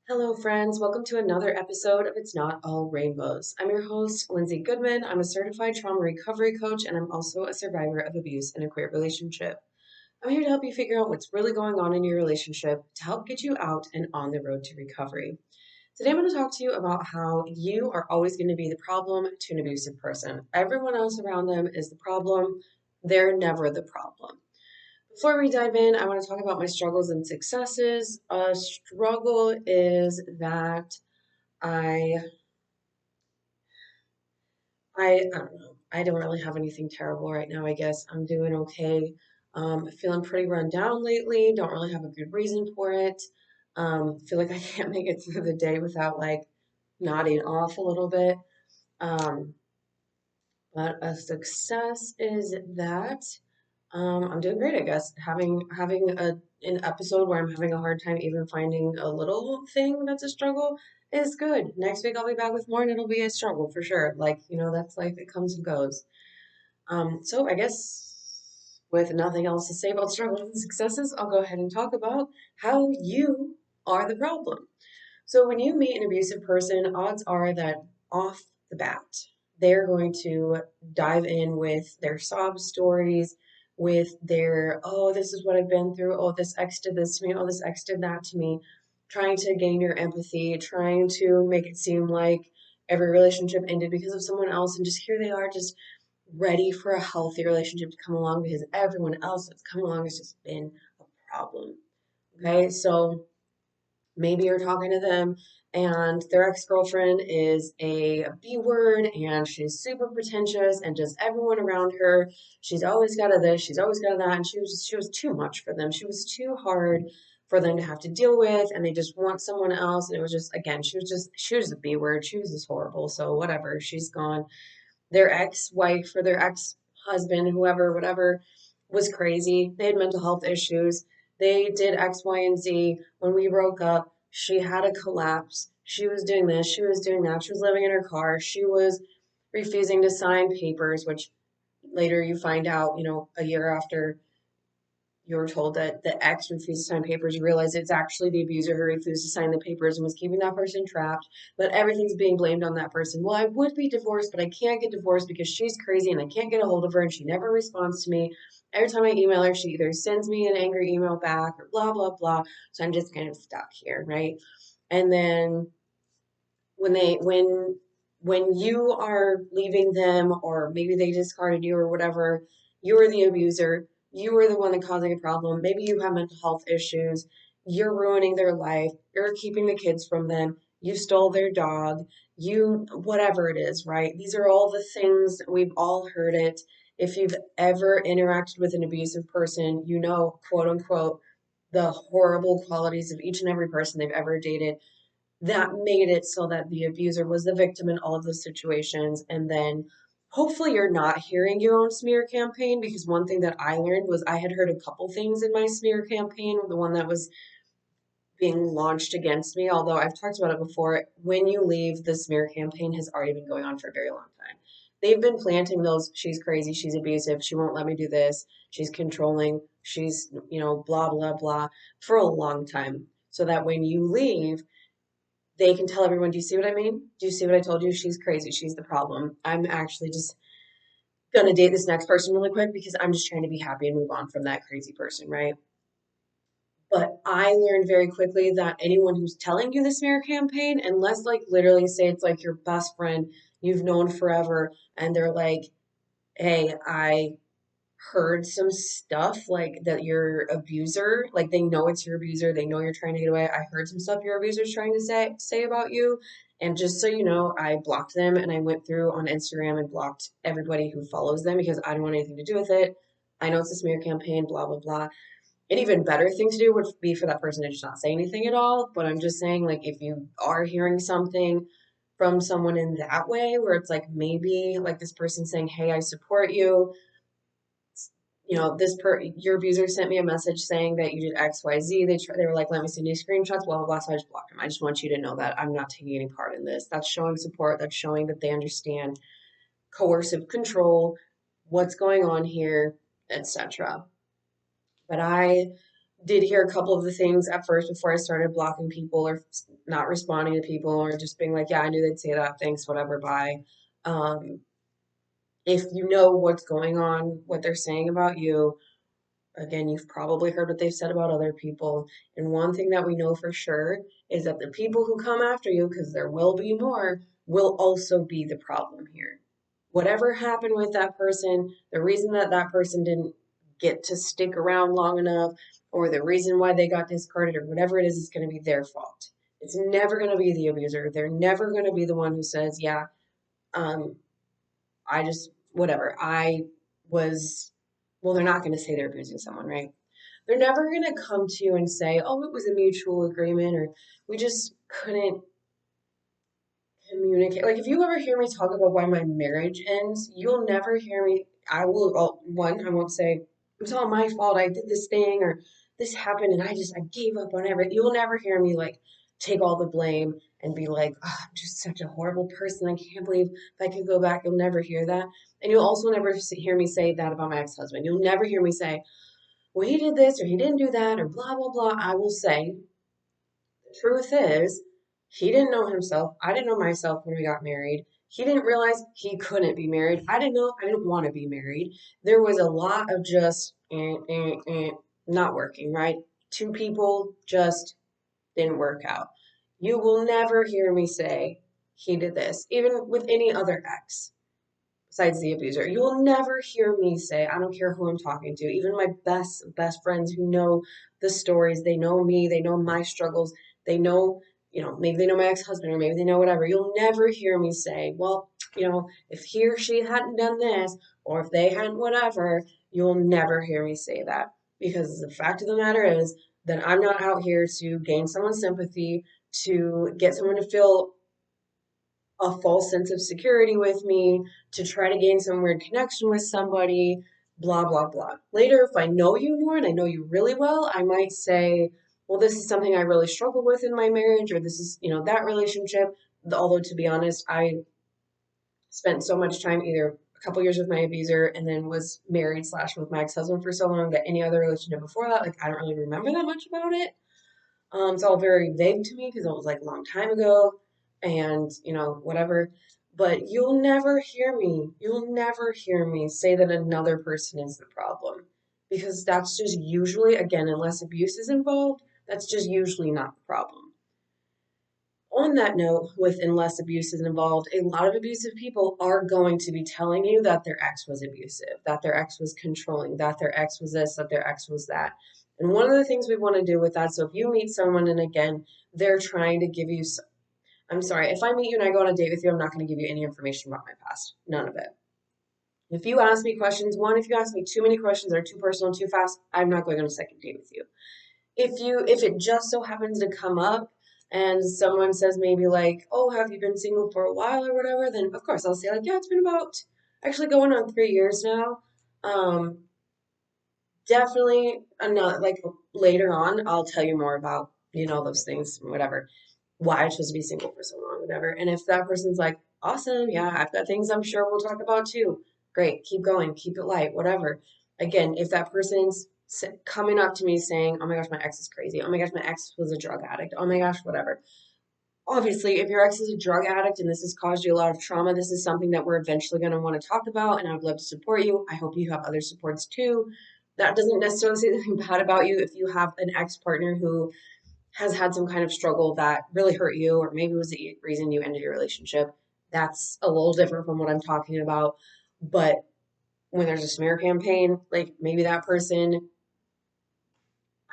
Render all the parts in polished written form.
Hello, friends. Welcome to another episode of It's Not All Rainbows. I'm your host, Lindsay Goodman. I'm a certified trauma recovery coach, and I'm also a survivor of abuse in a queer relationship. I'm here to help you figure out what's really going on in your relationship to help get you out and on the road to recovery. Today, I'm going to talk to you about how you are always going to be the problem to an abusive person. Everyone else around them is the problem, they're never the problem. Before we dive in, I want to talk about my struggles and successes. A struggle is that I I don't know. I don't really have anything terrible right now, I guess. I'm doing okay. Feeling pretty run down lately. Don't really have a good reason for it. Feel like I can't make it through the day without like nodding off a little bit. Um, but a success is that I'm doing great, I guess. Having an episode where I'm having a hard time even finding a little thing that's a struggle is good. Next week I'll be back with more and it'll be a struggle for sure. Like, that's life, it comes and goes. So I guess with nothing else to say about struggles and successes, I'll go ahead and talk about how you are the problem. So when you meet an abusive person, odds are that off the bat, they're going to dive in with their sob stories, with their, oh, this is what I've been through. Oh, this ex did this to me. Oh, this ex did that to me. Trying to gain your empathy, trying to make it seem like every relationship ended because of someone else. And just here they are, just ready for a healthy relationship to come along because everyone else that's come along has just been a problem. Okay, so maybe you're talking to them and their ex-girlfriend is a B word and she's super pretentious and just everyone around her, she's always got a this, she's always got a that, and she was too much for them. She was too hard for them to have to deal with, and they just want someone else. And it was just, again, she was a B word, she was just horrible. So whatever, she's gone. Their ex-wife or their ex-husband, whoever, whatever, was crazy. They had mental health issues. They did X, Y, and Z. When we broke up, she had a collapse. She was doing this, she was doing that. She was living in her car. She was refusing to sign papers, which later you find out, a year after you were told that the ex refused to sign papers, you realize it's actually the abuser who refused to sign the papers and was keeping that person trapped, but everything's being blamed on that person. Well, I would be divorced, but I can't get divorced because she's crazy and I can't get a hold of her and she never responds to me. Every time I email her, she either sends me an angry email back or blah, blah, blah. So I'm just kind of stuck here, right? And then when you are leaving them or maybe they discarded you or whatever, you are the abuser, you are the one that causing a problem, maybe you have mental health issues, you're ruining their life, you're keeping the kids from them, you stole their dog, you whatever it is, right? These are all the things, we've all heard it. If you've ever interacted with an abusive person, you know, quote unquote, the horrible qualities of each and every person they've ever dated that made it so that the abuser was the victim in all of those situations. And then hopefully you're not hearing your own smear campaign, because one thing that I learned was I had heard a couple things in my smear campaign, the one that was being launched against me, although I've talked about it before. When you leave, the smear campaign has already been going on for a very long time. They've been planting those, she's crazy, she's abusive, she won't let me do this, she's controlling, she's, blah, blah, blah, for a long time. So that when you leave, they can tell everyone, do you see what I mean? Do you see what I told you? She's crazy. She's the problem. I'm actually just gonna date this next person really quick because I'm just trying to be happy and move on from that crazy person, right? But I learned very quickly that anyone who's telling you the smear campaign, unless like literally say it's like your best friend you've known forever, and they're like, hey, I heard some stuff like that your abuser, like they know it's your abuser, they know you're trying to get away. I heard some stuff your abuser's trying to say about you. And just so you know, I blocked them and I went through on Instagram and blocked everybody who follows them because I don't want anything to do with it. I know it's a smear campaign, blah blah blah. An even better thing to do would be for that person to just not say anything at all. But I'm just saying, like, if you are hearing something from someone in that way, where it's like maybe like this person saying, hey, I support you, your abuser sent me a message saying that you did XYZ. They were like, let me send you screenshots, blah, blah, blah. So I just blocked them. I just want you to know that I'm not taking any part in this. That's showing support. That's showing that they understand coercive control, what's going on here, etc. But I did hear a couple of the things at first before I started blocking people or not responding to people or just being like, yeah, I knew they'd say that. Thanks, whatever, bye. Um, if you know what's going on, what they're saying about you, again, you've probably heard what they've said about other people. And one thing that we know for sure is that the people who come after you, because there will be more, will also be the problem here. Whatever happened with that person, the reason that that person didn't get to stick around long enough, or the reason why they got discarded, or whatever it is going to be their fault. It's never going to be the abuser. They're never going to be the one who says, yeah, um, I just, whatever, I was, well, they're not going to say they're abusing someone, right? They're never going to come to you and say, oh, it was a mutual agreement or we just couldn't communicate. Like, if you ever hear me talk about why my marriage ends, you'll never hear me. I will, well, one, I won't say, it was all my fault. I did this thing or this happened and I gave up on everything. You'll never hear me like take all the blame and be like, oh, I'm just such a horrible person. I can't believe if I could go back. You'll never hear that. And you'll also never hear me say that about my ex-husband. You'll never hear me say, well, he did this or he didn't do that or blah, blah, blah. I will say, the truth is, he didn't know himself. I didn't know myself when we got married. He didn't realize he couldn't be married. I didn't know I didn't want to be married. There was a lot of just not working, right? Two people just didn't work out. You will never hear me say he did this, even with any other ex besides the abuser. You will never hear me say, I don't care who I'm talking to, even my best friends who know the stories, they know me, they know my struggles, they know, maybe they know my ex-husband or maybe they know whatever. You'll never hear me say, well, if he or she hadn't done this or if they hadn't whatever, you'll never hear me say that because the fact of the matter is that I'm not out here to gain someone's sympathy, to get someone to feel a false sense of security with me, to try to gain some weird connection with somebody, blah, blah, blah. Later, if I know you more and I know you really well, I might say, well, this is something I really struggle with in my marriage, or this is, that relationship. Although, to be honest, I spent so much time either a couple years with my abuser and then was married slash with my ex-husband for so long that any other relationship before that, like, I don't really remember that much about it. It's all very vague to me because it was like a long time ago and, whatever. But you'll never hear me say that another person is the problem because that's just usually, again, unless abuse is involved, that's just usually not the problem. On that note, with unless abuse is involved, a lot of abusive people are going to be telling you that their ex was abusive, that their ex was controlling, that their ex was this, that their ex was that. And one of the things we want to do with that, so if you meet someone and again, they're trying to give you, I'm sorry, if I meet you and I go on a date with you, I'm not going to give you any information about my past. None of it. If you ask me questions, one, if you ask me too many questions that are too personal, too fast, I'm not going on a second date with you. If it just so happens to come up and someone says maybe like, oh, have you been single for a while or whatever, then of course I'll say like, yeah, it's been about actually going on 3 years now. Um, Definitely another like later on I'll tell you more about, those things, whatever, why I chose to be single for so long, whatever. And if that person's like, awesome, yeah, I've got things I'm sure we'll talk about too. Great, keep going, keep it light, whatever. Again, if that person's coming up to me saying, oh my gosh, my ex is crazy. Oh my gosh, my ex was a drug addict. Oh my gosh, whatever. Obviously, if your ex is a drug addict and this has caused you a lot of trauma, this is something that we're eventually going to want to talk about, and I would love to support you. I hope you have other supports too. That doesn't necessarily say anything bad about you if you have an ex partner who has had some kind of struggle that really hurt you, or maybe was the reason you ended your relationship. That's a little different from what I'm talking about. But when there's a smear campaign, like maybe that person,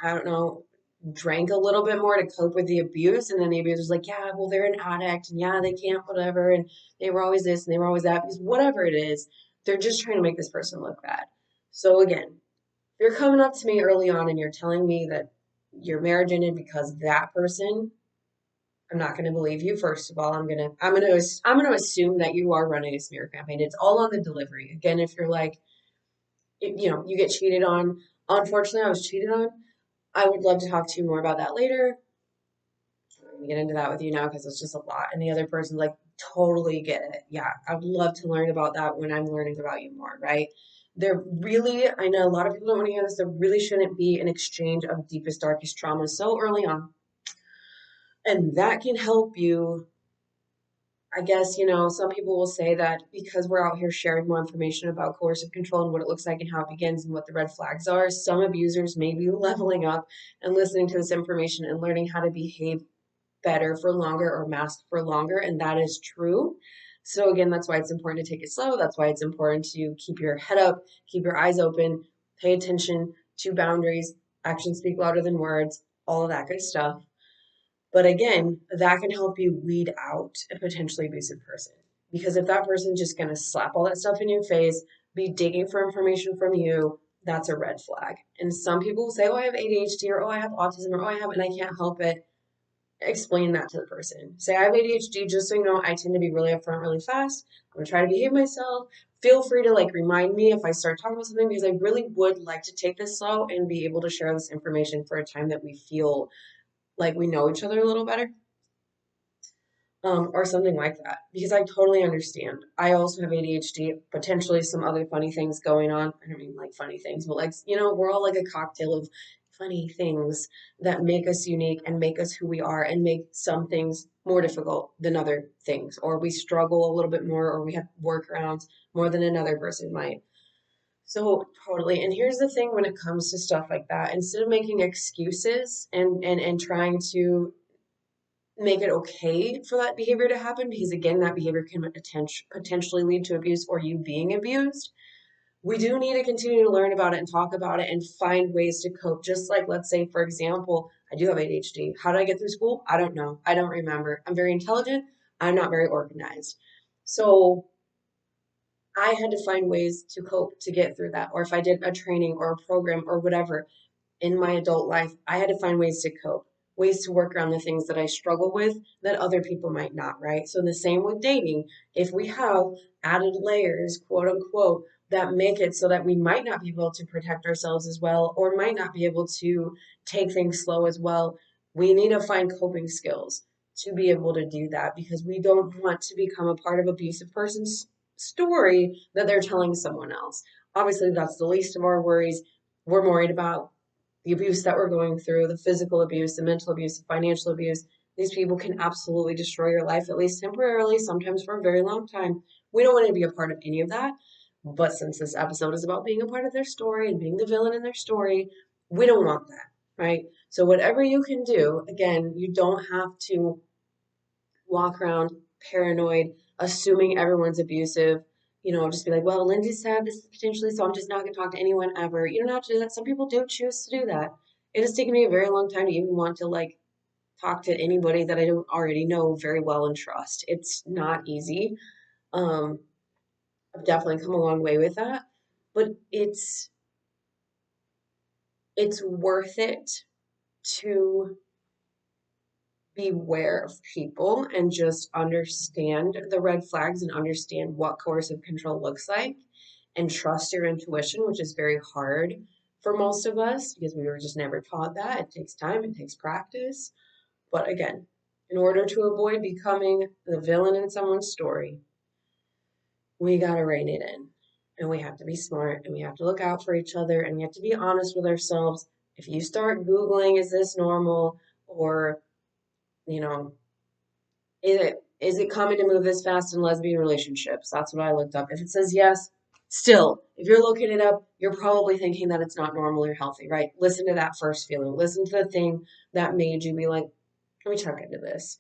I don't know, drank a little bit more to cope with the abuse, and then the abuser's like, yeah, well, they're an addict, and yeah, they can't, whatever, and they were always this and they were always that, because whatever it is, they're just trying to make this person look bad. So again, you're coming up to me early on and you're telling me that your marriage ended because that person, I'm not going to believe you. First of all, I'm gonna assume that you are running a smear campaign. It's all on the delivery. Again, if you're like, you get cheated on. Unfortunately, I was cheated on. I would love to talk to you more about that later. I'm gonna get into that with you now because it's just a lot. And the other person's like, totally get it. Yeah, I would love to learn about that when I'm learning about you more, right? There really, I know a lot of people don't want to hear this, there really shouldn't be an exchange of deepest, darkest trauma so early on. And that can help you. I guess, some people will say that because we're out here sharing more information about coercive control and what it looks like and how it begins and what the red flags are, some abusers may be leveling up and listening to this information and learning how to behave better for longer or mask for longer. And that is true. So, again, that's why it's important to take it slow. That's why it's important to keep your head up, keep your eyes open, pay attention to boundaries, actions speak louder than words, all of that good stuff. But again, that can help you weed out a potentially abusive person. Because if that person's just going to slap all that stuff in your face, be digging for information from you, that's a red flag. And some people say, oh, I have ADHD, or oh, I have autism, or oh, I have, and I can't help it. Explain that to the person. Say, I have ADHD, just so you know, I tend to be really upfront really fast. I'm going to try to behave myself. Feel free to remind me if I start talking about something, because I really would like to take this slow and be able to share this information for a time that we feel like we know each other a little better, or something like that. Because I totally understand. I also have ADHD, potentially some other funny things going on. I don't mean like funny things, but we're all like a cocktail of funny things that make us unique and make us who we are and make some things more difficult than other things, or we struggle a little bit more, or we have workarounds more than another person might. So totally. And here's the thing when it comes to stuff like that, instead of making excuses and trying to make it okay for that behavior to happen, because again, that behavior can potentially lead to abuse or you being abused. We do need to continue to learn about it and talk about it and find ways to cope. Just like, let's say, for example, I do have ADHD. How did I get through school? I don't know. I don't remember. I'm very intelligent. I'm not very organized. So I had to find ways to cope to get through that. Or if I did a training or a program or whatever, in my adult life, I had to find ways to cope, ways to work around the things that I struggle with that other people might not, right? So the same with dating. If we have added layers, quote unquote, that make it so that we might not be able to protect ourselves as well, or might not be able to take things slow as well, we need to find coping skills to be able to do that, because we don't want to become a part of abusive person's story that they're telling someone else. Obviously, that's the least of our worries. We're worried about the abuse that we're going through, the physical abuse, the mental abuse, the financial abuse. These people can absolutely destroy your life, at least temporarily, sometimes for a very long time. We don't want to be a part of any of that. But since this episode is about being a part of their story and being the villain in their story, we don't want that, right? So, whatever you can do, again, you don't have to walk around paranoid, assuming everyone's abusive. Just be like, well, Lindsay said this potentially, so I'm just not going to talk to anyone ever. You don't have to do that. Some people do choose to do that. It has taken me a very long time to even want to talk to anybody that I don't already know very well and trust. It's not easy. Um, I've definitely come a long way with that, but it's worth it to beware of people and just understand the red flags and understand what coercive control looks like and trust your intuition, which is very hard for most of us because we were just never taught that. It takes time, it takes practice. But again, in order to avoid becoming the villain in someone's story, we got to rein it in. And we have to be smart and we have to look out for each other and we have to be honest with ourselves. If you start Googling, is this normal? Or, you know, is it common to move this fast in lesbian relationships? That's what I looked up. If it says yes, still, if you're looking it up, you're probably thinking that it's not normal or healthy, right? Listen to that first feeling. Listen to the thing that made you be like, let me check into this.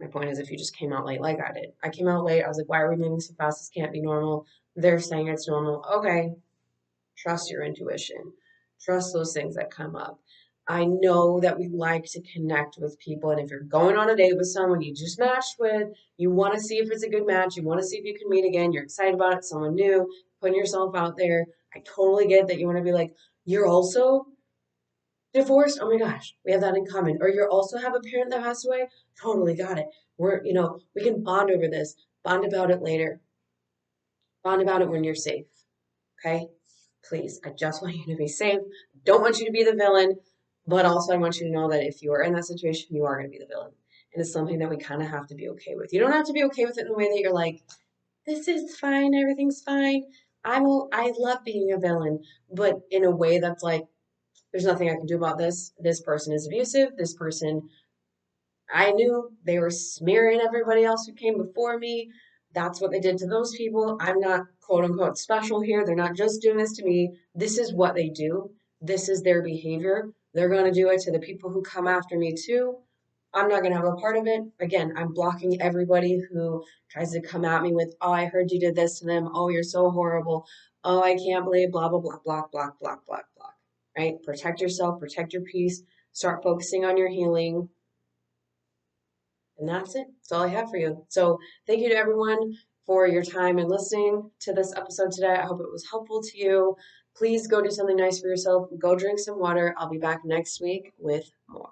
My point is, if you just came out late like I did, I came out late. I was like, why are we moving so fast? This can't be normal. They're saying it's normal. Okay, trust your intuition. Trust those things that come up. I know that we like to connect with people. And if you're going on a date with someone you just matched with, you want to see if it's a good match. You want to see if you can meet again. You're excited about it, someone new, putting yourself out there. I totally get that you want to be like, you're also divorced. Oh my gosh, we have that in common. Or you also have a parent that passed away. Totally got it. We can bond over this, bond about it later, bond about it when you're safe. Okay? Please, I just want you to be safe. Don't want you to be the villain, but also I want you to know that if you are in that situation, you are going to be the villain. And it's something that we kind of have to be okay with. You don't have to be okay with it in the way that you're like, this is fine, everything's fine. I love being a villain, but in a way that's like, there's nothing I can do about this. This person is abusive. This person, I knew they were smearing everybody else who came before me. That's what they did to those people. I'm not quote unquote special here. They're not just doing this to me. This is what they do. This is their behavior. They're going to do it to the people who come after me too. I'm not going to have a part of it. Again, I'm blocking everybody who tries to come at me with, oh, I heard you did this to them. Oh, you're so horrible. Oh, I can't believe blah, blah, blah, blah, blah, blah, blah, blah. Right? Protect yourself, protect your peace, start focusing on your healing, and that's it. That's all I have for you. So thank you to everyone for your time and listening to this episode today. I hope it was helpful to you. Please go do something nice for yourself. Go drink some water. I'll be back next week with more.